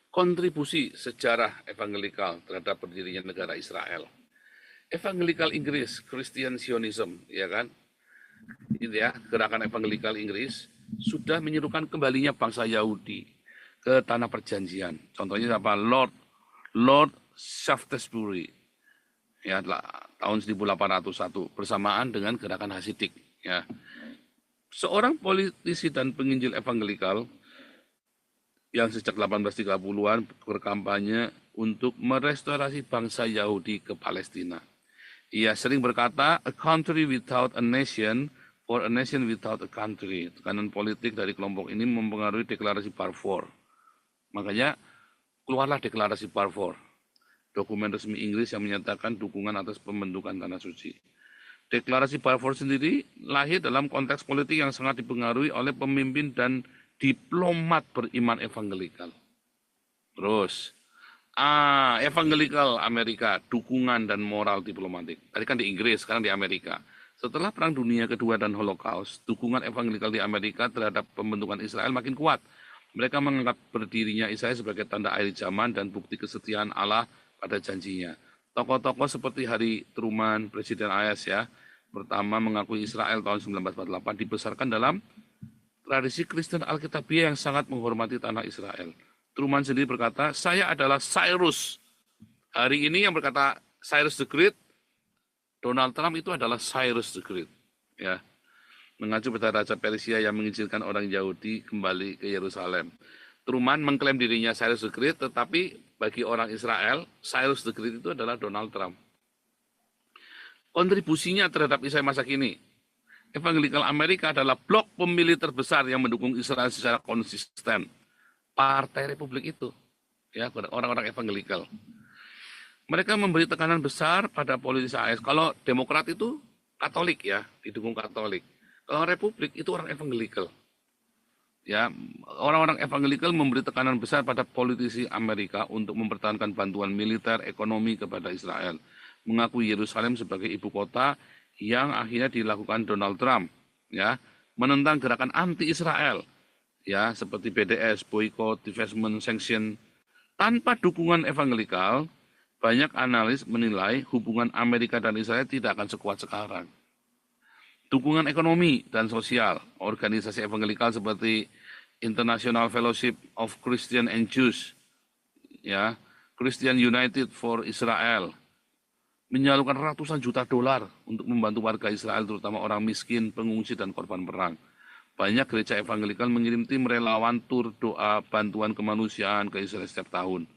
Kontribusi sejarah evangelikal terhadap berdirinya negara Israel. Evangelikal Inggris, Christian Zionism, ya kan? Itu ya, gerakan evangelikal Inggris sudah menyerukan kembalinya bangsa Yahudi ke tanah perjanjian. Contohnya apa? Lord Shaftesbury ya tahun 1801 bersamaan dengan gerakan Hasidik ya. Seorang politisi dan penginjil evangelikal yang sejak 1830-an berkampanye untuk merestorasi bangsa Yahudi ke Palestina. Ia sering berkata, a country without a nation or a nation without a country. Tekanan politik dari kelompok ini mempengaruhi deklarasi Balfour. Makanya keluarlah deklarasi Balfour, dokumen resmi Inggris yang menyatakan dukungan atas pembentukan Tanah Suci. Deklarasi Balfour sendiri lahir dalam konteks politik yang sangat dipengaruhi oleh pemimpin dan diplomat beriman evangelikal. Terus, evangelikal Amerika, dukungan dan moral diplomatik. Tadi kan di Inggris, sekarang di Amerika. Setelah Perang Dunia Kedua dan Holocaust, dukungan evangelikal di Amerika terhadap pembentukan Israel makin kuat. Mereka menganggap berdirinya Israel sebagai tanda akhir zaman dan bukti kesetiaan Allah pada janjinya. Tokoh-tokoh seperti Harry Truman, Presiden AS ya, pertama mengakui Israel tahun 1948 dibesarkan dalam tradisi Kristen Alkitabiah yang sangat menghormati tanah Israel. Truman sendiri berkata, saya adalah Cyrus. Hari ini yang berkata Cyrus the Great, Donald Trump itu adalah Cyrus the Great. Ya, mengacu pada Raja Persia yang mengizinkan orang Yahudi kembali ke Yerusalem. Truman mengklaim dirinya Cyrus the Great, tetapi bagi orang Israel, Cyrus the Great itu adalah Donald Trump. Kontribusinya terhadap Israel masa kini. Evangelikal Amerika adalah blok pemilih terbesar yang mendukung Israel secara konsisten. Partai Republik itu, ya orang-orang evangelikal. Mereka memberi tekanan besar pada politisi AS. Kalau Demokrat itu Katolik ya, didukung Katolik. Kalau Republik itu orang evangelikal. Ya, orang-orang evangelikal memberi tekanan besar pada politisi Amerika untuk mempertahankan bantuan militer ekonomi kepada Israel, mengakui Yerusalem sebagai ibu kota yang akhirnya dilakukan Donald Trump, ya, menentang gerakan anti-Israel, ya, seperti BDS, boycott, divestment, sanction. Tanpa dukungan evangelikal, banyak analis menilai hubungan Amerika dan Israel tidak akan sekuat sekarang. Dukungan ekonomi dan sosial, organisasi evangelikal seperti International Fellowship of Christian and Jews, ya, Christian United for Israel, menyalurkan ratusan juta dolar untuk membantu warga Israel, terutama orang miskin, pengungsi, dan korban perang. Banyak gereja evangelikal mengirim tim relawan tur doa bantuan kemanusiaan ke Israel setiap tahun.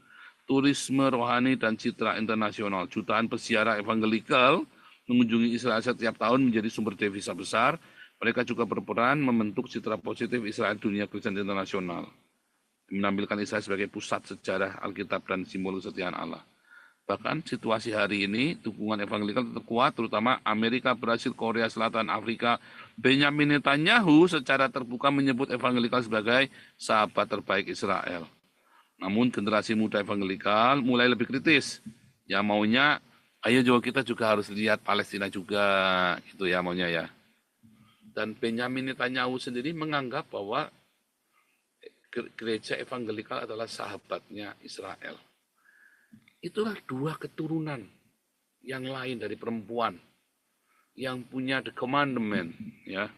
Turisme rohani dan citra internasional, jutaan peziarah evangelikal mengunjungi Israel setiap tahun menjadi sumber devisa besar. Mereka juga berperan membentuk citra positif Israel dunia Kristen internasional, menampilkan Israel sebagai pusat sejarah Alkitab dan simbol kesetiaan Allah. Bahkan situasi hari ini, dukungan evangelikal tetap kuat, terutama Amerika, Brasil, Korea Selatan, Afrika. Benjamin Netanyahu secara terbuka menyebut evangelikal sebagai sahabat terbaik Israel. Namun generasi muda evangelikal mulai lebih kritis. Ya maunya, ayo juga kita juga harus lihat Palestina juga, gitu ya maunya ya. Dan Benyamin Netanyahu sendiri menganggap bahwa gereja evangelikal adalah sahabatnya Israel. Itulah dua keturunan yang lain dari perempuan yang punya the commandment, ya.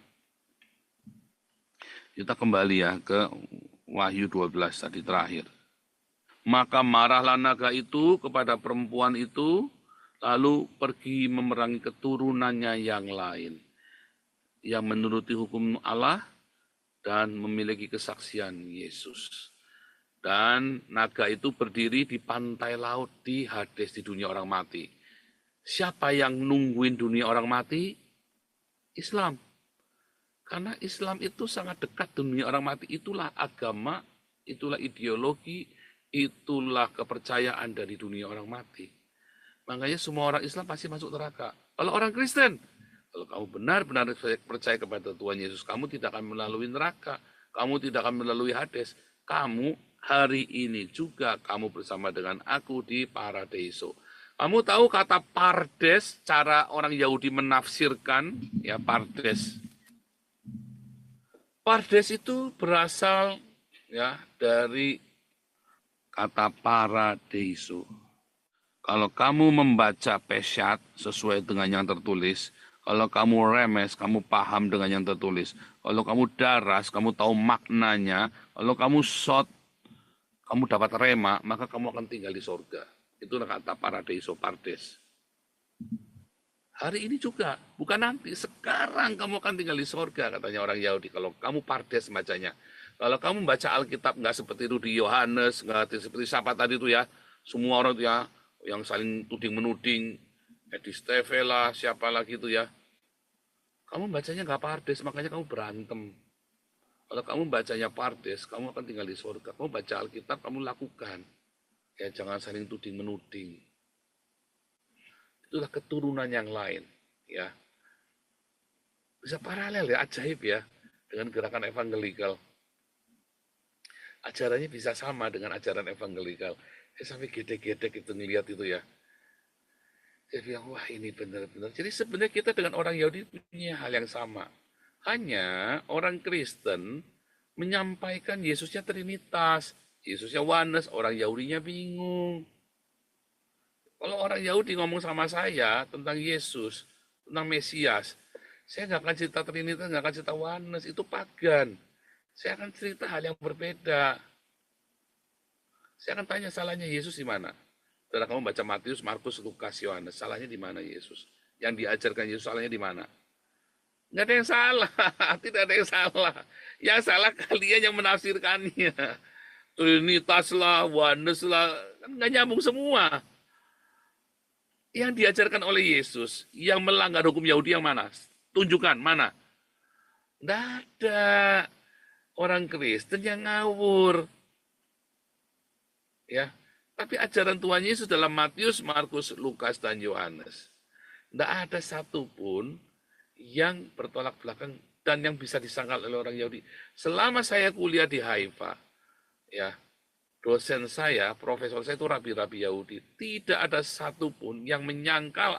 Kita kembali ya ke Wahyu 12 tadi terakhir. Maka marahlah naga itu kepada perempuan itu, lalu pergi memerangi keturunannya yang lain, yang menuruti hukum Allah dan memiliki kesaksian Yesus. Dan naga itu berdiri di pantai laut di Hades, di dunia orang mati. Siapa yang nungguin dunia orang mati? Islam. Karena Islam itu sangat dekat dunia orang mati. Itulah agama, itulah ideologi, itulah kepercayaan dari dunia orang mati. Makanya semua orang Islam pasti masuk neraka. Kalau orang Kristen, kalau kamu benar-benar percaya kepada Tuhan Yesus, kamu tidak akan melalui neraka. Kamu tidak akan melalui Hades. Kamu hari ini juga kamu bersama dengan aku di Paradiso. Kamu tahu kata Pardes, cara orang Yahudi menafsirkan ya Pardes. Pardes itu berasal ya dari kata Paradiso. Kalau kamu membaca Peshat sesuai dengan yang tertulis, kalau kamu remes, kamu paham dengan yang tertulis. Kalau kamu daras, kamu tahu maknanya. Kalau kamu short, kamu dapat rema, maka kamu akan tinggal di sorga. Itulah kata Paradiso, Pardes. Hari ini juga, bukan nanti, sekarang kamu akan tinggal di sorga, katanya orang Yahudi. Kalau kamu Pardes bacanya. Kalau kamu baca Alkitab nggak seperti Rudi Yohanes, nggak seperti siapa tadi itu ya, semua orang itu ya, yang saling tuding menuding, Edi Stevela, siapa lagi itu ya. Kamu bacanya nggak Pardes, makanya kamu berantem. Kalau kamu bacanya Pardes, kamu akan tinggal di sorga. Kamu baca Alkitab, kamu lakukan. Ya jangan saling tuding menuding. Itulah keturunan yang lain, ya. Bisa paralel ya, ajaib ya, dengan gerakan evangelikal. Ajarannya bisa sama dengan ajaran evangelikal. Saya sampai gedek-gedek itu ngelihat itu ya. Saya bilang, wah ini benar-benar. Jadi sebenarnya kita dengan orang Yahudi punya hal yang sama. Hanya orang Kristen menyampaikan Yesusnya Trinitas. Yesusnya oneness, orang Yahudinya bingung. Kalau orang Yahudi ngomong sama saya tentang Yesus, tentang Mesias, saya nggak akan cerita Trinitas, nggak akan cerita oneness, itu pagan. Saya akan cerita hal yang berbeda. Saya akan tanya salahnya Yesus di mana. Setelah kamu baca Matius, Markus, Lukas, Yohanes, salahnya di mana Yesus? Yang diajarkan Yesus salahnya di mana? Nggak ada yang salah, tidak ada yang salah. Yang salah kalian yang menafsirkannya. Trinitas lah, oneness lah, kan nggak nyambung semua. Yang diajarkan oleh Yesus, yang melanggar hukum Yahudi yang mana? Tunjukkan, mana? Nggak ada. Orang Kristen yang ngawur. Ya, tapi ajaran Tuhan Yesus dalam Matius, Markus, Lukas, dan Yohanes. Nggak ada satupun yang bertolak belakang dan yang bisa disangkal oleh orang Yahudi. Selama saya kuliah di Haifa, ya, dosen saya, profesor saya itu rabi-rabi Yahudi. Tidak ada satupun yang menyangkal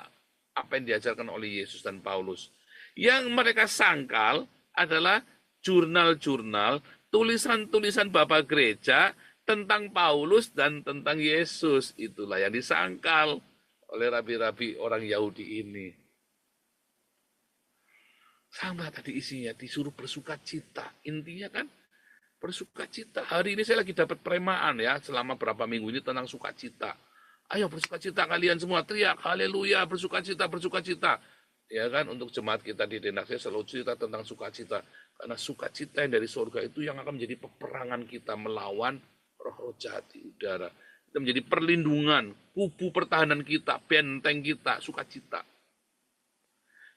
apa yang diajarkan oleh Yesus dan Paulus. Yang mereka sangkal adalah jurnal-jurnal, tulisan-tulisan Bapak Gereja tentang Paulus dan tentang Yesus. Itulah yang disangkal oleh rabi-rabi orang Yahudi ini. Sama tadi isinya, disuruh bersuka cita. Intinya kan bersukacita. Hari ini saya lagi dapat premaan ya, selama berapa minggu ini tentang sukacita. Ayo bersukacita kalian semua, teriak haleluya, bersukacita, bersukacita. Ya kan, untuk jemaat kita di Denak saya selalu cerita tentang sukacita. Karena sukacita yang dari surga itu yang akan menjadi peperangan kita melawan roh-roh jahat di udara. Itu menjadi perlindungan, kubu pertahanan kita, benteng kita, sukacita.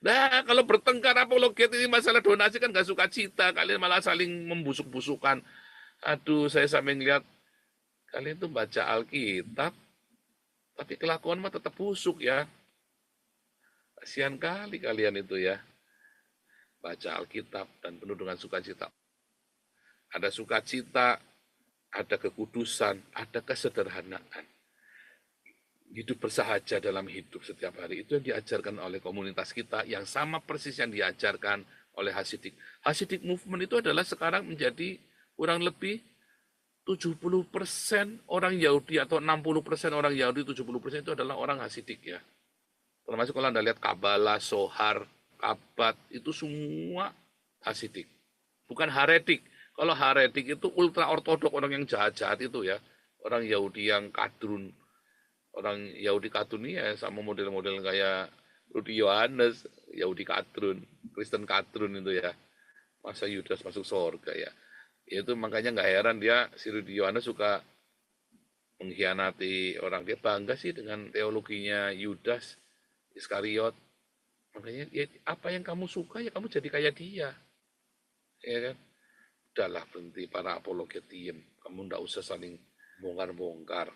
Nah, kalau bertengkar apologet ini masalah donasi kan gak suka cita, kalian malah saling membusuk-busukan. Aduh, saya sampai ngeliat kalian tuh baca Alkitab, tapi kelakuan mah tetap busuk ya. Kasihan kali kalian itu ya. Baca Alkitab dan penuh dengan sukacita. Ada sukacita ada kekudusan, ada kesederhanaan. Hidup bersahaja dalam hidup setiap hari. Itu yang diajarkan oleh komunitas kita, yang sama persis yang diajarkan oleh Hasidic. Hasidic movement itu adalah sekarang menjadi kurang lebih 70% orang Yahudi atau 60% orang Yahudi, 70% itu adalah orang Hasidic ya. Termasuk kalau Anda lihat Kabbalah, Sohar, Kabat, itu semua Hasidic. Bukan heretik. Kalau heretik itu ultra ortodok, orang yang jahat-jahat itu ya. Orang Yahudi yang kadrun. Orang Yahudi kadrun ya sama model-model kayak Rudi Yohanes, Yahudi kadrun, Kristen kadrun itu ya. Masa Yudas masuk surga ya. Itu makanya nggak heran dia, si Rudi Yohanes suka mengkhianati orang. Dia bangga sih dengan teologinya Yudas Iskariot. Makanya ya, apa yang kamu suka ya kamu jadi kayak dia. Ya kan? Udahlah berhenti para apologet diem. Kamu nggak usah saling bongkar-bongkar.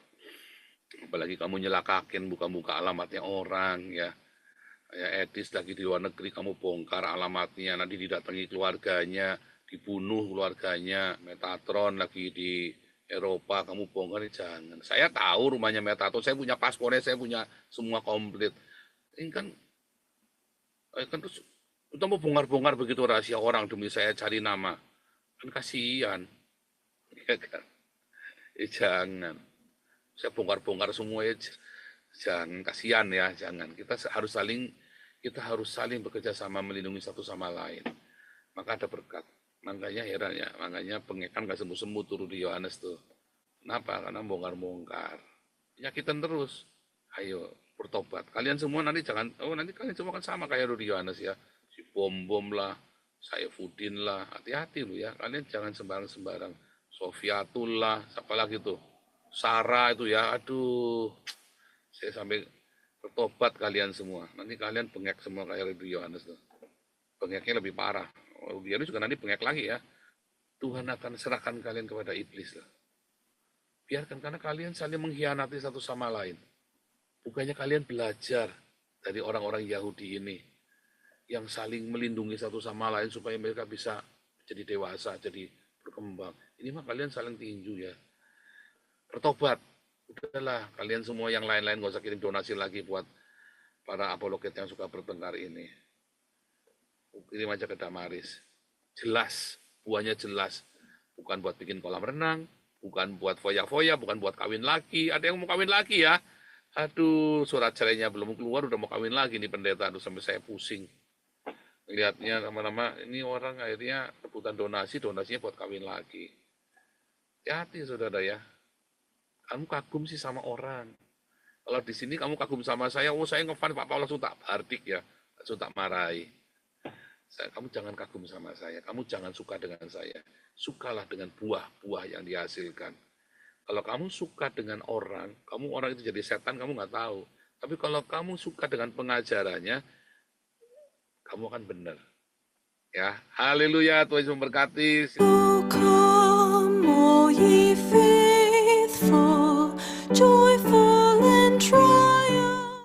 Apalagi kamu nyelakakin buka-buka alamatnya orang ya. Kayak Edis lagi di luar negeri kamu bongkar alamatnya, nanti didatangi keluarganya, dibunuh keluarganya. Metatron lagi di Eropa kamu bongkar, jangan. Saya tahu rumahnya Metatron, saya punya paspornya, saya punya semua komplit. Ini kan terus kita mau bongkar-bongkar begitu rahasia orang demi saya cari nama. Kan kasihan. Ya kan? Jangan. Saya bongkar-bongkar semua ya, jangan, kasihan ya, jangan. Kita harus saling bekerja sama melindungi satu sama lain. Maka ada berkat. Makanya heran ya, makanya pengekan gak sembuh-sembuh turun di Yohanes tuh. Kenapa? Karena bongkar-bongkar. Penyakitan terus. Ayo bertobat. Kalian semua nanti jangan, nanti kalian semua kan sama kayak Rudi Yohanes ya. Si bom-bom lah, Saifuddin lah, hati-hati lu ya. Kalian jangan sembarang-sembarang. Sofiatul lah, siapa lagi tuh? Sarah itu ya, aduh, saya sampai bertobat kalian semua. Nanti kalian bengek semua kayak Rudi Yohanes tuh. Bengeknya lebih parah. Rudi Yohanes juga nanti bengek lagi ya. Tuhan akan serahkan kalian kepada iblis lah. Biarkan karena kalian saling mengkhianati satu sama lain. Bukannya kalian belajar dari orang-orang Yahudi ini yang saling melindungi satu sama lain supaya mereka bisa jadi dewasa, jadi berkembang. Ini mah kalian saling tinju ya. Bertobat. Udahlah, kalian semua yang lain-lain gak usah kirim donasi lagi buat para apologet yang suka bertengkar ini. Kirim aja ke Damaris. Jelas, buahnya jelas. Bukan buat bikin kolam renang, bukan buat foya-foya, bukan buat kawin lagi. Ada yang mau kawin lagi ya? Aduh, surat cerainya belum keluar udah mau kawin lagi nih pendeta. Aduh, sampai saya pusing. Lihatnya lama-lama ini orang akhirnya rebutan donasinya buat kawin lagi. Hati-hati saudara ya. Kamu kagum sih sama orang. Kalau di sini kamu kagum sama saya, saya ngefan Pak Paulus tak bardik ya, langsung tak marahi. Kamu jangan kagum sama saya, kamu jangan suka dengan saya. Sukalah dengan buah-buah yang dihasilkan. Kalau kamu suka dengan orang itu jadi setan, kamu nggak tahu. Tapi kalau kamu suka dengan pengajarannya, kamu akan benar. Ya, haleluya, Tuhan Yesus memberkati.